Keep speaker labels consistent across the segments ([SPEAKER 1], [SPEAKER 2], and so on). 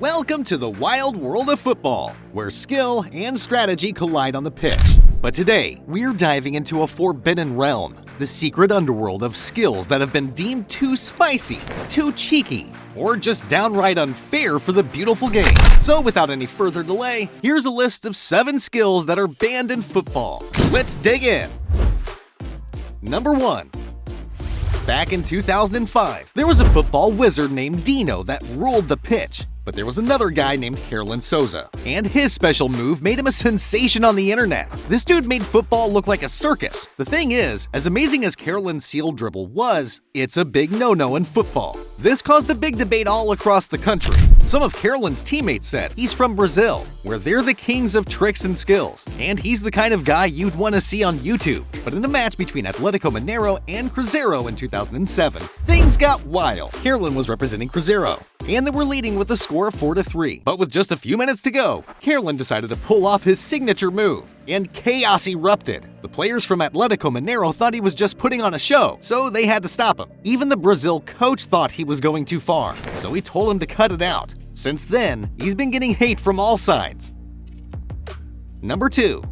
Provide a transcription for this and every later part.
[SPEAKER 1] Welcome to the wild world of football, where skill and strategy collide on the pitch. But today, we're diving into a forbidden realm, the secret underworld of skills that have been deemed too spicy, too cheeky, or just downright unfair for the beautiful game. So without any further delay, here's a list of 7 skills that are banned in football. Let's dig in! Number 1. Back in 2005, there was a football wizard named Dino that ruled the pitch. But there was another guy named Carolyn Souza, and his special move made him a sensation on the internet. This dude made football look like a circus. The thing is, as amazing as Carolyn's seal dribble was, it's a big no-no in football. This caused a big debate all across the country. Some of Carolyn's teammates said he's from Brazil, where they're the kings of tricks and skills, and he's the kind of guy you'd want to see on YouTube. But in a match between Atletico Mineiro and Cruzeiro in 2007, things got wild. Carolyn was representing Cruzeiro, and they were leading with a score of 4-3. But with just a few minutes to go, Carolyn decided to pull off his signature move, and chaos erupted. The players from Atletico Mineiro thought he was just putting on a show, so they had to stop him. Even the Brazil coach thought he was going too far, so he told him to cut it out. Since then, he's been getting hate from all sides. Number 2.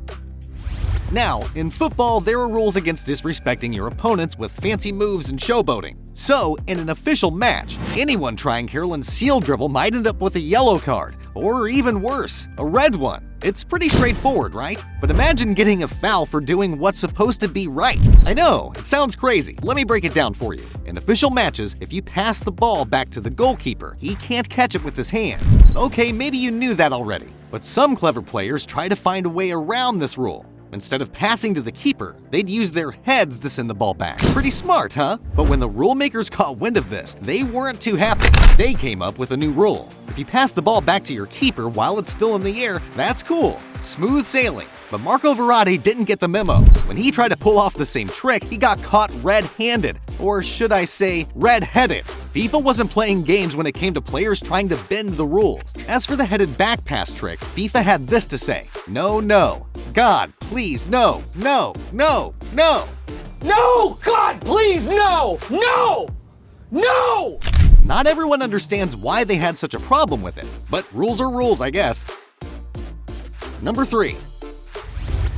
[SPEAKER 1] Now, in football, there are rules against disrespecting your opponents with fancy moves and showboating. So, in an official match, anyone trying Carolyn's seal dribble might end up with a yellow card, or even worse, a red one. It's pretty straightforward, right? But imagine getting a foul for doing what's supposed to be right. I know, it sounds crazy. Let me break it down for you. In official matches, if you pass the ball back to the goalkeeper, he can't catch it with his hands. Okay, maybe you knew that already. But some clever players try to find a way around this rule. Instead of passing to the keeper, they'd use their heads to send the ball back. Pretty smart, huh? But when the rule makers caught wind of this, they weren't too happy. They came up with a new rule. If you pass the ball back to your keeper while it's still in the air, that's cool. Smooth sailing. But Marco Verratti didn't get the memo. When he tried to pull off the same trick, he got caught red-handed. Or should I say, red-headed. FIFA wasn't playing games when it came to players trying to bend the rules. As for the headed back pass trick, FIFA had this to say: no, no. God, please, no, no, no, no.
[SPEAKER 2] No! God, please, no! No! No!
[SPEAKER 1] Not everyone understands why they had such a problem with it, but rules are rules, I guess. Number 3.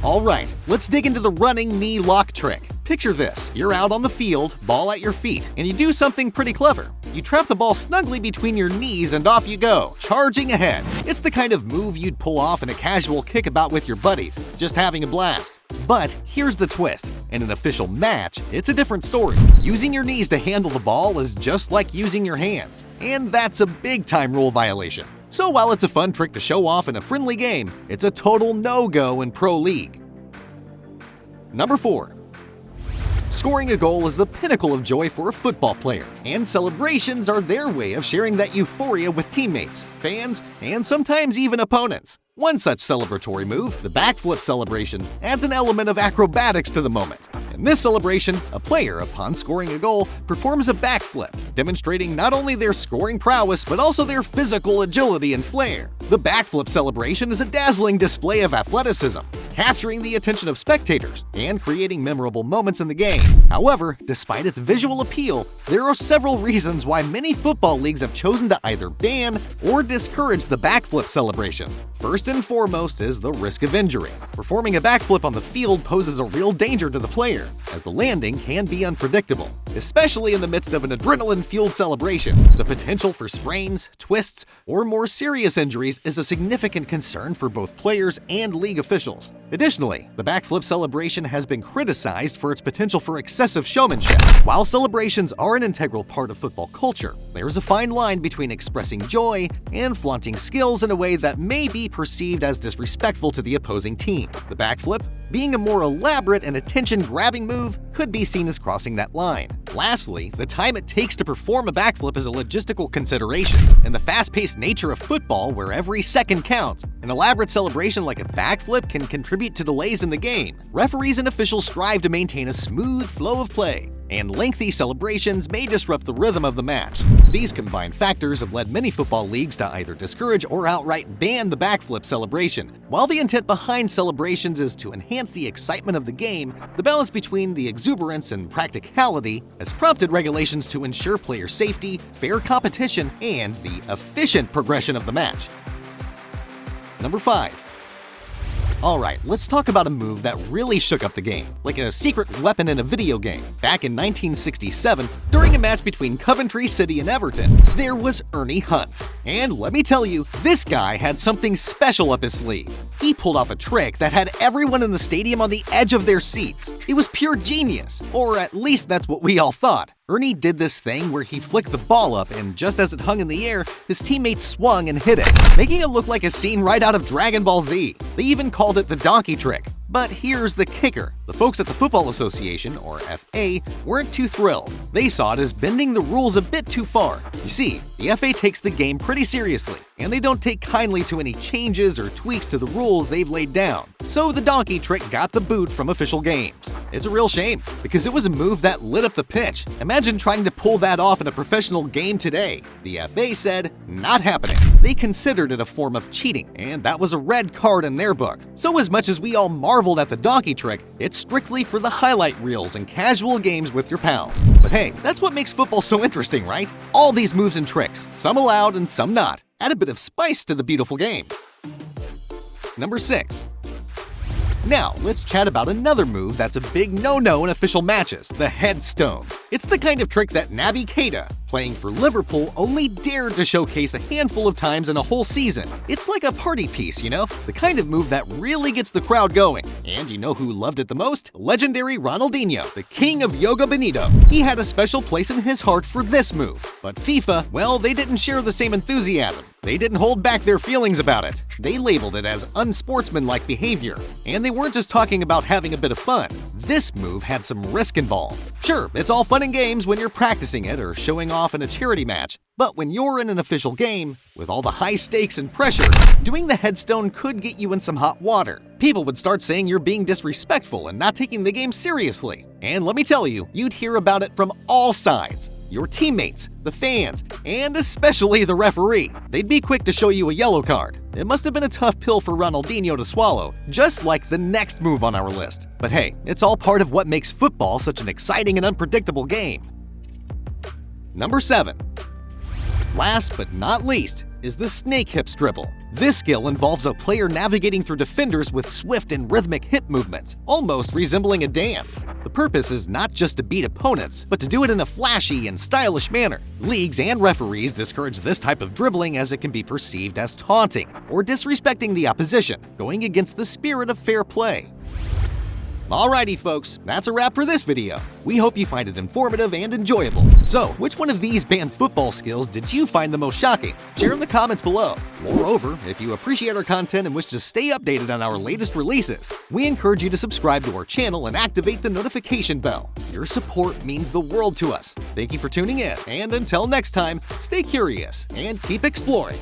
[SPEAKER 1] Alright, let's dig into the running knee lock trick. Picture this, you're out on the field, ball at your feet, and you do something pretty clever. You trap the ball snugly between your knees and off you go, charging ahead. It's the kind of move you'd pull off in a casual kickabout with your buddies, just having a blast. But here's the twist, in an official match, it's a different story. Using your knees to handle the ball is just like using your hands, and that's a big-time rule violation. So while it's a fun trick to show off in a friendly game, it's a total no-go in Pro League. Number 4. Scoring a goal is the pinnacle of joy for a football player, and celebrations are their way of sharing that euphoria with teammates, fans, and sometimes even opponents. One such celebratory move, the backflip celebration, adds an element of acrobatics to the moment. In this celebration, a player, upon scoring a goal, performs a backflip, demonstrating not only their scoring prowess but also their physical agility and flair. The backflip celebration is a dazzling display of athleticism, capturing the attention of spectators and creating memorable moments in the game. However, despite its visual appeal, there are several reasons why many football leagues have chosen to either ban or discourage the backflip celebration. First and foremost is the risk of injury. Performing a backflip on the field poses a real danger to the player, as the landing can be unpredictable, especially in the midst of an adrenaline-fueled celebration. The potential for sprains, twists, or more serious injuries is a significant concern for both players and league officials. Additionally, the backflip celebration has been criticized for its potential for excessive showmanship. While celebrations are an integral part of football culture, there is a fine line between expressing joy and flaunting skills in a way that may be perceived as disrespectful to the opposing team. The backflip, being a more elaborate and attention-grabbing move, could be seen as crossing that line. Lastly, the time it takes to perform a backflip is a logistical consideration. In the fast-paced nature of football, where every second counts, an elaborate celebration like a backflip can contribute to delays in the game. Referees and officials strive to maintain a smooth flow of play, and lengthy celebrations may disrupt the rhythm of the match. These combined factors have led many football leagues to either discourage or outright ban the backflip celebration. While the intent behind celebrations is to enhance the excitement of the game, the balance between the exuberance and practicality has prompted regulations to ensure player safety, fair competition, and the efficient progression of the match. Number 5. Alright, let's talk about a move that really shook up the game, like a secret weapon in a video game. Back in 1967, during a match between Coventry City and Everton, there was Ernie Hunt. And let me tell you, this guy had something special up his sleeve. He pulled off a trick that had everyone in the stadium on the edge of their seats. It was pure genius, or at least that's what we all thought. Ernie did this thing where he flicked the ball up, and just as it hung in the air, his teammates swung and hit it, making it look like a scene right out of Dragon Ball Z. They even called it the donkey trick. But here's the kicker. The folks at the Football Association, or FA, weren't too thrilled. They saw it as bending the rules a bit too far. You see, the FA takes the game pretty seriously, and they don't take kindly to any changes or tweaks to the rules they've laid down. So the donkey trick got the boot from official games. It's a real shame, because it was a move that lit up the pitch. Imagine trying to pull that off in a professional game today. The FA said, not happening. They considered it a form of cheating, and that was a red card in their book. So as much as we all marveled at the donkey trick, it's strictly for the highlight reels and casual games with your pals. But hey, that's what makes football so interesting, right? All these moves and tricks, some allowed and some not, add a bit of spice to the beautiful game. Number 6. Now, let's chat about another move that's a big no-no in official matches, the headstone. It's the kind of trick that Naby Keita, playing for Liverpool, only dared to showcase a handful of times in a whole season. It's like a party piece, you know? The kind of move that really gets the crowd going. And you know who loved it the most? Legendary Ronaldinho, the king of Yoga Bonito. He had a special place in his heart for this move. But FIFA, well, they didn't share the same enthusiasm. They didn't hold back their feelings about it. They labeled it as unsportsmanlike behavior. And they weren't just talking about having a bit of fun. This move had some risk involved. Sure, it's all fun and games when you're practicing it or showing off in a charity match, but when you're in an official game, with all the high stakes and pressure, doing the headstone could get you in some hot water. People would start saying you're being disrespectful and not taking the game seriously. And let me tell you, you'd hear about it from all sides. Your teammates, the fans, and especially the referee. They'd be quick to show you a yellow card. It must have been a tough pill for Ronaldinho to swallow, just like the next move on our list. But hey, it's all part of what makes football such an exciting and unpredictable game. Number 7. Last but not least is the snake hips dribble. This skill involves a player navigating through defenders with swift and rhythmic hip movements, almost resembling a dance. The purpose is not just to beat opponents, but to do it in a flashy and stylish manner. Leagues and referees discourage this type of dribbling as it can be perceived as taunting or disrespecting the opposition, going against the spirit of fair play. Alrighty folks, that's a wrap for this video. We hope you find it informative and enjoyable. So, which one of these banned football skills did you find the most shocking? Share in the comments below. Moreover, if you appreciate our content and wish to stay updated on our latest releases, we encourage you to subscribe to our channel and activate the notification bell. Your support means the world to us. Thank you for tuning in, and until next time, stay curious and keep exploring.